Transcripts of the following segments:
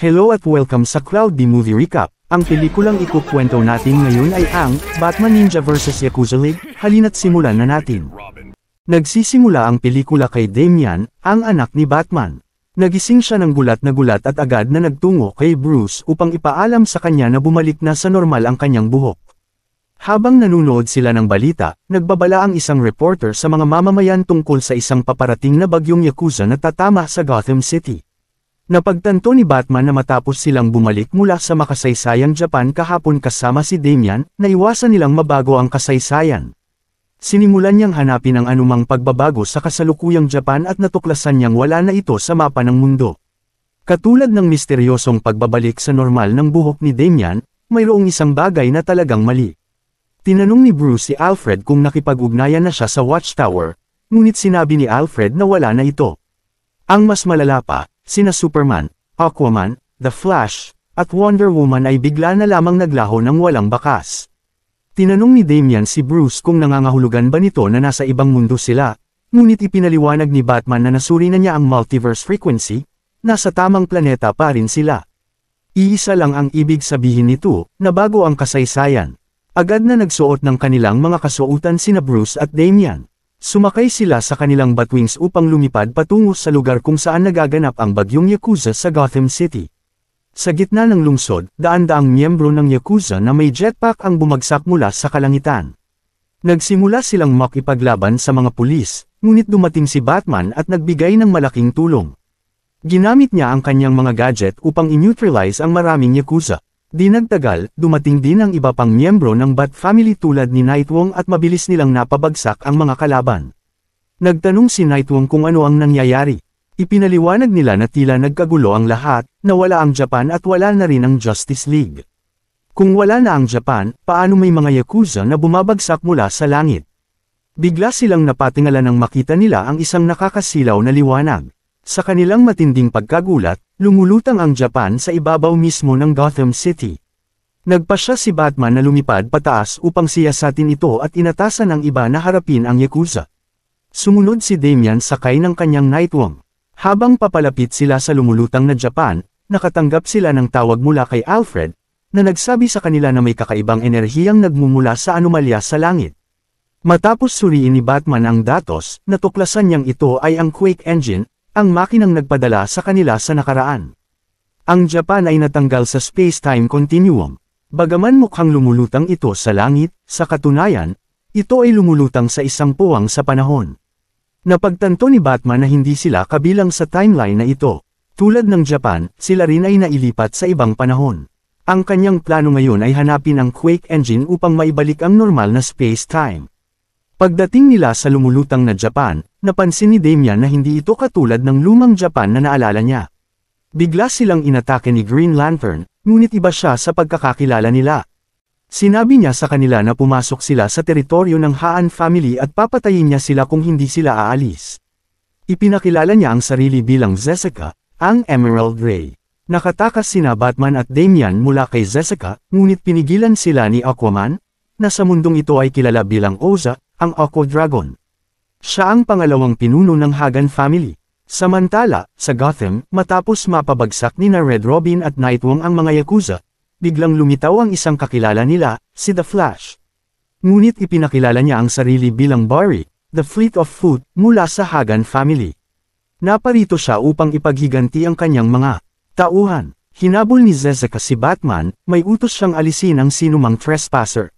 Hello at welcome sa Cloudy Movie Recap. Ang pelikulang ikukwento natin ngayon ay ang Batman Ninja vs. Yakuza League. Halina't simulan na natin. Nagsisimula ang pelikula kay Damian, ang anak ni Batman. Nagising siya ng gulat na gulat at agad na nagtungo kay Bruce upang ipaalam sa kanya na bumalik na sa normal ang kanyang buhok. Habang nanunood sila ng balita, nagbabala ang isang reporter sa mga mamamayan tungkol sa isang paparating na bagyong Yakuza na tatama sa Gotham City. Napagtanto ni Batman na matapos silang bumalik mula sa makasaysayang Japan kahapon kasama si Damian, naiwasan nilang mabago ang kasaysayan. Sinimulan niyang hanapin ang anumang pagbabago sa kasalukuyang Japan at natuklasan niyang wala na ito sa mapa ng mundo. Katulad ng misteryosong pagbabalik sa normal ng buhok ni Damian, mayroong isang bagay na talagang mali. Tinanong ni Bruce si Alfred kung nakipag-ugnayan na siya sa Watchtower, ngunit sinabi ni Alfred na wala na ito. Ang mas malala pa, sina Superman, Aquaman, The Flash, at Wonder Woman ay bigla na lamang naglaho ng walang bakas. Tinanong ni Damian si Bruce kung nangangahulugan ba nito na nasa ibang mundo sila, ngunit ipinaliwanag ni Batman na nasuri na niya ang multiverse frequency, nasa tamang planeta pa rin sila. Iisa lang ang ibig sabihin nito, na bago ang kasaysayan. Agad na nagsuot ng kanilang mga kasuotan sina Bruce at Damian. Sumakay sila sa kanilang Batwings upang lumipad patungo sa lugar kung saan nagaganap ang bagyong Yakuza sa Gotham City. Sa gitna ng lungsod, daan-daang miyembro ng Yakuza na may jetpack ang bumagsak mula sa kalangitan. Nagsimula silang makipaglaban sa mga pulis, ngunit dumating si Batman at nagbigay ng malaking tulong. Ginamit niya ang kanyang mga gadget upang i-neutralize ang maraming Yakuza. Di nagtagal, dumating din ang iba pang miyembro ng Bat family tulad ni Nightwing at mabilis nilang napabagsak ang mga kalaban. Nagtanong si Nightwing kung ano ang nangyayari. Ipinaliwanag nila na tila nagkagulo ang lahat, na wala ang Japan at wala na rin ang Justice League. Kung wala na ang Japan, paano may mga Yakuza na bumabagsak mula sa langit? Bigla silang napatingala nang makita nila ang isang nakakasilaw na liwanag. Sa kanilang matinding pagkagulat, lumulutang ang Japan sa ibabaw mismo ng Gotham City. Nagpasya si Batman na lumipad pataas upang siyasatin ito at inatasan ang iba na harapin ang Yakuza. Sumunod si Damian sakay ng kanyang Nightwing. Habang papalapit sila sa lumulutang na Japan, nakatanggap sila ng tawag mula kay Alfred, na nagsabi sa kanila na may kakaibang enerhiyang nagmumula sa anomalya sa langit. Matapos suriin ni Batman ang datos, natuklasan niyang ito ay ang Quake Engine, ang makinang nagpadala sa kanila sa nakaraan. Ang Japan ay natanggal sa space-time continuum. Bagaman mukhang lumulutang ito sa langit, sa katunayan, ito ay lumulutang sa isang puwang sa panahon. Napagtanto ni Batman na hindi sila kabilang sa timeline na ito. Tulad ng Japan, sila rin ay nailipat sa ibang panahon. Ang kanyang plano ngayon ay hanapin ang Quake Engine upang maibalik ang normal na space-time. Pagdating nila sa lumulutang na Japan, napansin ni Damian na hindi ito katulad ng lumang Japan na naalala niya. Bigla silang inatake ni Green Lantern, ngunit iba siya sa pagkakakilala nila. Sinabi niya sa kanila na pumasok sila sa teritoryo ng Haan family at papatayin niya sila kung hindi sila aalis. Ipinakilala niya ang sarili bilang Zeseka, ang Emerald Ray. Nakatakas sina Batman at Damian mula kay Zeseka, ngunit pinigilan sila ni Aquaman, na sa mundong ito ay kilala bilang Oza, ang Aqua Dragon. Siya ang pangalawang pinuno ng Hagan family. Samantala, sa Gotham, matapos mapabagsak ni na Red Robin at Nightwing ang mga Yakuza, biglang lumitaw ang isang kakilala nila, si The Flash. Ngunit ipinakilala niya ang sarili bilang Barry, the Fleet of Foot, mula sa Hagan family. Naparito siya upang ipaghiganti ang kanyang mga tauhan. Hinabol ni Zeseka si Batman, may utos siyang alisin ang sinumang trespasser.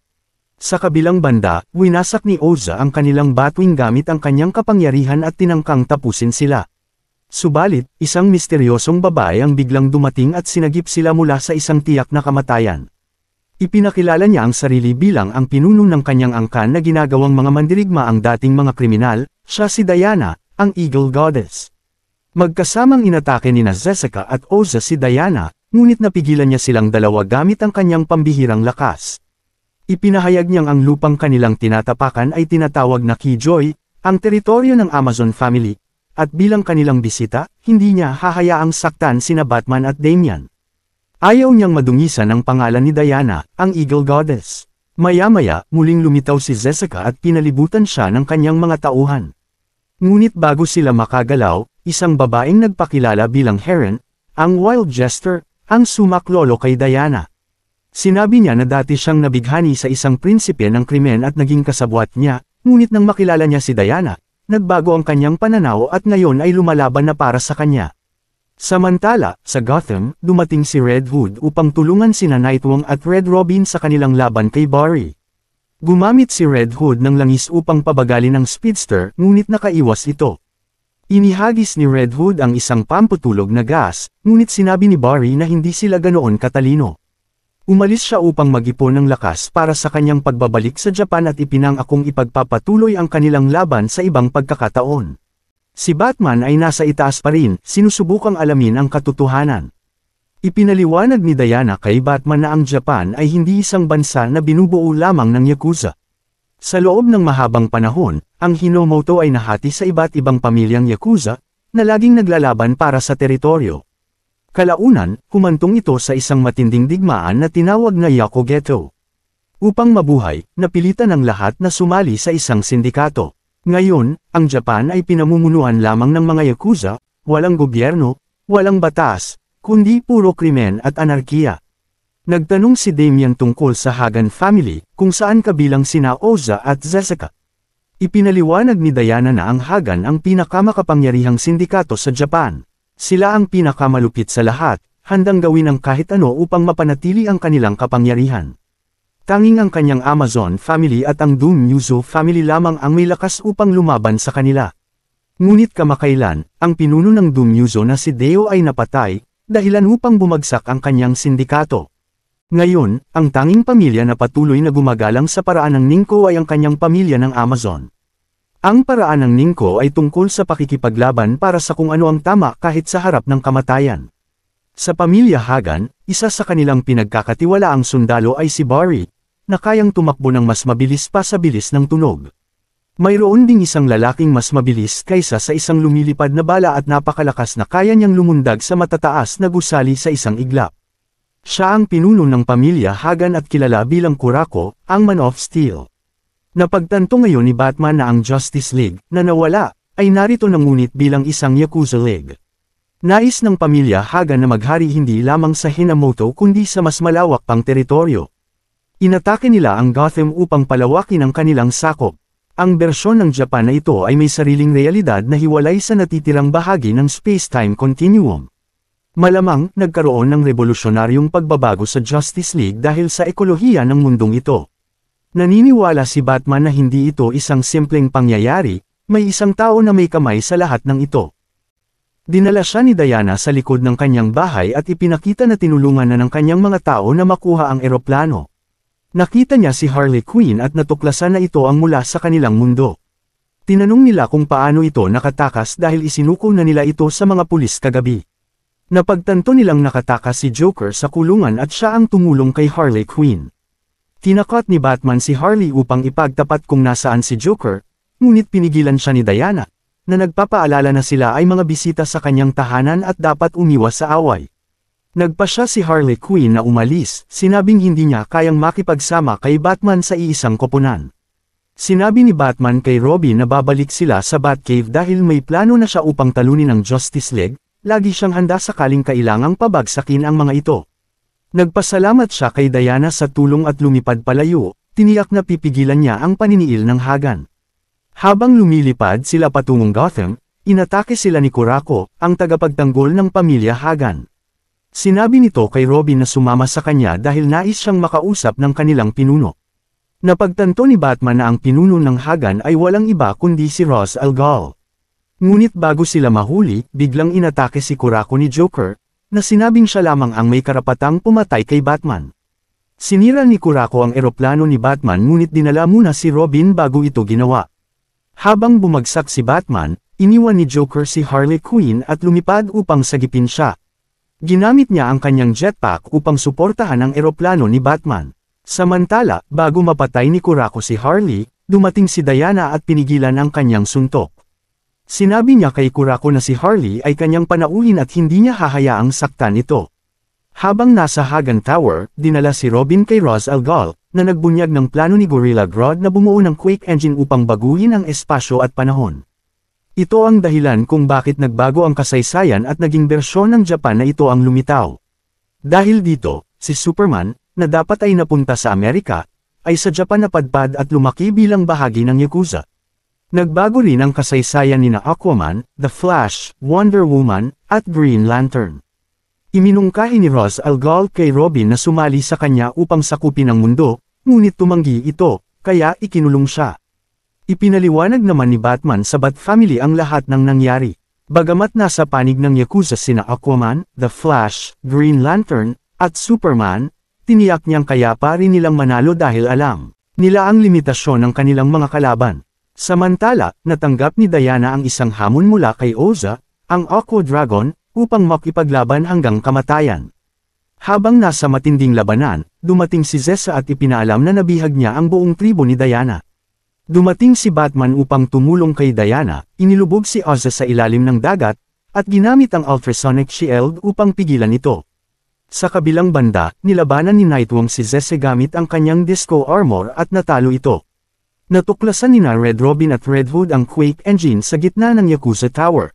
Sa kabilang banda, winasak ni Oza ang kanilang Batwing gamit ang kanyang kapangyarihan at tinangkang tapusin sila. Subalit, isang misteryosong babae ang biglang dumating at sinagip sila mula sa isang tiyak na kamatayan. Ipinakilala niya ang sarili bilang ang pinuno ng kanyang angkan na ginagawang mga mandirigma ang dating mga kriminal, siya si Diana, ang Eagle Goddess. Magkasamang inatake ni na Zeseka at Oza si Diana, ngunit napigilan niya silang dalawa gamit ang kanyang pambihirang lakas. Ipinahayag niyang ang lupang kanilang tinatapakan ay tinatawag na Keyjoy, ang teritoryo ng Amazon family, at bilang kanilang bisita, hindi niya hahayaang saktan sina Batman at Damian. Ayaw niyang madungisan ang pangalan ni Diana, ang Eagle Goddess. Maya-maya, muling lumitaw si Zeseka at pinalibutan siya ng kanyang mga tauhan. Ngunit bago sila makagalaw, isang babaeng nagpakilala bilang Heron, ang Wild Jester, ang sumaklolo kay Diana. Sinabi niya na dati siyang nabighani sa isang prinsipe ng krimen at naging kasabwat niya, ngunit nang makilala niya si Diana, nagbago ang kanyang pananaw at ngayon ay lumalaban na para sa kanya. Samantala, sa Gotham, dumating si Red Hood upang tulungan sina Nightwing at Red Robin sa kanilang laban kay Barry. Gumamit si Red Hood ng langis upang pabagalin ang speedster, ngunit nakaiwas ito. Inihagis ni Red Hood ang isang pamputulog na gas, ngunit sinabi ni Barry na hindi sila ganoon katalino. Umalis siya upang mag-ipon ng lakas para sa kanyang pagbabalik sa Japan at ipinangakong ipagpapatuloy ang kanilang laban sa ibang pagkakataon. Si Batman ay nasa itaas pa rin, sinusubukang alamin ang katotohanan. Ipinaliwanag ni Diana kay Batman na ang Japan ay hindi isang bansa na binubuo lamang ng Yakuza. Sa loob ng mahabang panahon, ang Hinomoto ay nahati sa iba't ibang pamilyang Yakuza, na laging naglalaban para sa teritoryo. Kalaunan, humantong ito sa isang matinding digmaan na tinawag na Yakugeto. Upang mabuhay, napilitan ang lahat na sumali sa isang sindikato. Ngayon, ang Japan ay pinamumunuan lamang ng mga Yakuza, walang gobyerno, walang batas, kundi puro krimen at anarkiya. Nagtanong si Damian tungkol sa Hagan family, kung saan kabilang sina Oza at Zesaka. Ipinaliwanag ni Diana na ang Hagan ang pinakamakapangyarihang sindikato sa Japan. Sila ang pinakamalupit sa lahat, handang gawin ang kahit ano upang mapanatili ang kanilang kapangyarihan. Tanging ang kanyang Amazon family at ang Dumyuzo family lamang ang may lakas upang lumaban sa kanila. Ngunit kamakailan, ang pinuno ng Dumyuzo na si Deo ay napatay, dahilan upang bumagsak ang kanyang sindikato. Ngayon, ang tanging pamilya na patuloy na gumagalang sa paraan ng Ninko ay ang kanyang pamilya ng Amazon. Ang paraan ng Ninko ay tungkol sa pakikipaglaban para sa kung ano ang tama kahit sa harap ng kamatayan. Sa pamilya Hagan, isa sa kanilang pinagkakatiwalaang sundalo ay si Barry, na kayang tumakbo ng mas mabilis pa sa bilis ng tunog. Mayroon ding isang lalaking mas mabilis kaysa sa isang lumilipad na bala at napakalakas na kaya niyang lumundag sa matataas na gusali sa isang iglap. Siya ang pinuno ng pamilya Hagan at kilala bilang Kurako, ang Man of Steel. Napagtanto ngayon ni Batman na ang Justice League, na nawala, ay narito na ngunit bilang isang Yakuza League. Nais ng pamilya Hagan na maghari hindi lamang sa Hinamoto kundi sa mas malawak pang teritoryo. Inatake nila ang Gotham upang palawakin ang kanilang sakop. Ang bersyon ng Japan na ito ay may sariling realidad na hiwalay sa natitirang bahagi ng space-time continuum. Malamang, nagkaroon ng revolusyonaryong pagbabago sa Justice League dahil sa ekolohiya ng mundong ito. Naniniwala si Batman na hindi ito isang simpleng pangyayari, may isang tao na may kamay sa lahat ng ito. Dinala siya ni Diana sa likod ng kanyang bahay at ipinakita na tinulungan na ng kanyang mga tao na makuha ang eroplano. Nakita niya si Harley Quinn at natuklasan na ito ang mula sa kanilang mundo. Tinanong nila kung paano ito nakatakas dahil isinuko na nila ito sa mga pulis kagabi. Napagtanto nilang nakatakas si Joker sa kulungan at siya ang tumulong kay Harley Quinn. Tinakot ni Batman si Harley upang ipagtapat kung nasaan si Joker, ngunit pinigilan siya ni Diana, na nagpapaalala na sila ay mga bisita sa kanyang tahanan at dapat umiwas sa away. Nagpasya si Harley Quinn na umalis, sinabing hindi niya kayang makipagsama kay Batman sa iisang koponan. Sinabi ni Batman kay Robin na babalik sila sa Batcave dahil may plano na siya upang talunin ang Justice League, lagi siyang handa sakaling kailangang pabagsakin ang mga ito. Nagpasalamat siya kay Diana sa tulong at lumipad palayo, tiniyak na pipigilan niya ang paniniil ng Hagan. Habang lumilipad sila patungong Gotham, inatake sila ni Kurako, ang tagapagtanggol ng pamilya Hagan. Sinabi nito kay Robin na sumama sa kanya dahil nais siyang makausap ng kanilang pinuno. Napagtanto ni Batman na ang pinuno ng Hagan ay walang iba kundi si Ra's al Ghul. Ngunit bago sila mahuli, biglang inatake si Kurako ni Joker, na sinabing siya lamang ang may karapatang pumatay kay Batman. Sinira ni Kurako ang eroplano ni Batman ngunit dinala muna si Robin bago ito ginawa. Habang bumagsak si Batman, iniwan ni Joker si Harley Quinn at lumipad upang sagipin siya. Ginamit niya ang kanyang jetpack upang suportahan ang eroplano ni Batman. Samantala, bago mapatay ni Kurako si Harley, dumating si Diana at pinigilan ang kanyang suntok. Sinabi niya kay Kurako na si Harley ay kanyang panauhin at hindi niya hahayaang saktan ito. Habang nasa Hagan Tower, dinala si Robin kay Ra's al Ghul, na nagbunyag ng plano ni Gorilla Grodd na bumuo ng Quake Engine upang baguhin ang espasyo at panahon. Ito ang dahilan kung bakit nagbago ang kasaysayan at naging bersyon ng Japan na ito ang lumitaw. Dahil dito, si Superman, na dapat ay napunta sa Amerika, ay sa Japan napadpad at lumaki bilang bahagi ng Yakuza. Nagbago rin ang kasaysayan nina Aquaman, The Flash, Wonder Woman, at Green Lantern. Iminungkahi ni Ra's al Ghul kay Robin na sumali sa kanya upang sakupin ang mundo, ngunit tumanggi ito, kaya ikinulong siya. Ipinaliwanag naman ni Batman sa Bat Family ang lahat ng nangyari. Bagamat nasa panig ng Yakuza sina Aquaman, The Flash, Green Lantern, at Superman, tiniyak niyang kaya pa rin nilang manalo dahil alam nila ang limitasyon ng kanilang mga kalaban. Samantala, natanggap ni Diana ang isang hamon mula kay Oza, ang Aqua Dragon, upang makipaglaban hanggang kamatayan. Habang nasa matinding labanan, dumating si Zesa at ipinaalam na nabihag niya ang buong tribo ni Diana. Dumating si Batman upang tumulong kay Diana, inilubog si Oza sa ilalim ng dagat, at ginamit ang ultrasonic shield upang pigilan ito. Sa kabilang banda, nilabanan ni Nightwing si Zese gamit ang kanyang disco armor at natalo ito. Natuklasan nina Red Robin at Red Hood ang Quake Engine sa gitna ng Yakuza Tower.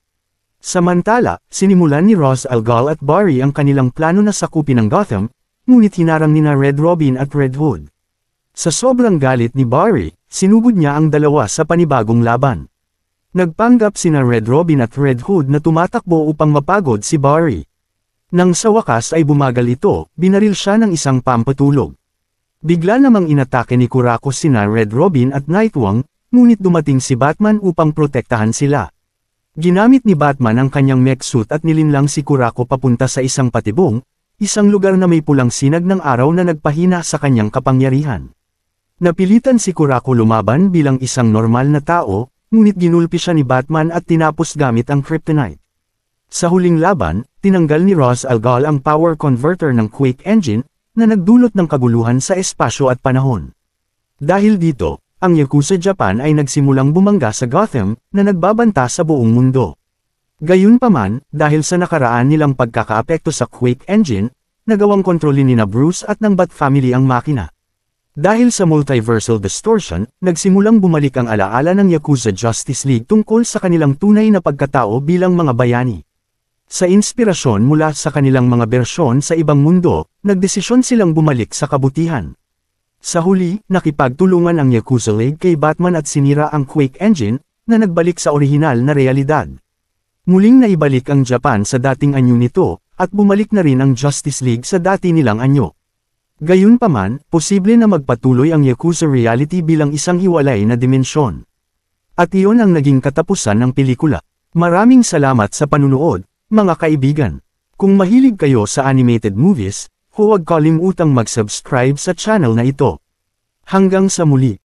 Samantala, sinimulan ni Ra's al Ghul at Barry ang kanilang plano na sakupin ang Gotham, ngunit hinarang nina Red Robin at Red Hood. Sa sobrang galit ni Barry, sinugod niya ang dalawa sa panibagong laban. Nagpanggap sina Red Robin at Red Hood na tumatakbo upang mapagod si Barry. Nang sa wakas ay bumagal ito, binaril siya ng isang pampatulog. Bigla namang inatake ni Kurako sina Red Robin at Nightwing, ngunit dumating si Batman upang protektahan sila. Ginamit ni Batman ang kanyang mech suit at nilinlang si Kurako papunta sa isang patibong, isang lugar na may pulang sinag ng araw na nagpahina sa kanyang kapangyarihan. Napilitan si Kurako lumaban bilang isang normal na tao, ngunit ginulpi siya ni Batman at tinapos gamit ang kryptonite. Sa huling laban, tinanggal ni Ra's al Ghul ang power converter ng Quake Engine, na nagdulot ng kaguluhan sa espasyo at panahon. Dahil dito, ang Yakuza Japan ay nagsimulang bumangga sa Gotham, na nagbabanta sa buong mundo. Gayunpaman, dahil sa nakaraan nilang pagkakaapekto sa Quake Engine, nagawang kontrolin nina Bruce at ng Bat Family ang makina. Dahil sa multiversal distortion, nagsimulang bumalik ang alaala ng Yakuza Justice League tungkol sa kanilang tunay na pagkatao bilang mga bayani. Sa inspirasyon mula sa kanilang mga bersyon sa ibang mundo, nagdesisyon silang bumalik sa kabutihan. Sa huli, nakipagtulungan ang Yakuza League kay Batman at sinira ang Quake Engine, na nagbalik sa orihinal na realidad. Muling naibalik ang Japan sa dating anyo nito, at bumalik na rin ang Justice League sa dati nilang anyo. Gayunpaman, posible na magpatuloy ang Yakuza reality bilang isang hiwalay na dimensyon. At iyon ang naging katapusan ng pelikula. Maraming salamat sa panunood, mga kaibigan. Kung mahilig kayo sa animated movies, huwag kalimutang mag-subscribe sa channel na ito. Hanggang sa muli.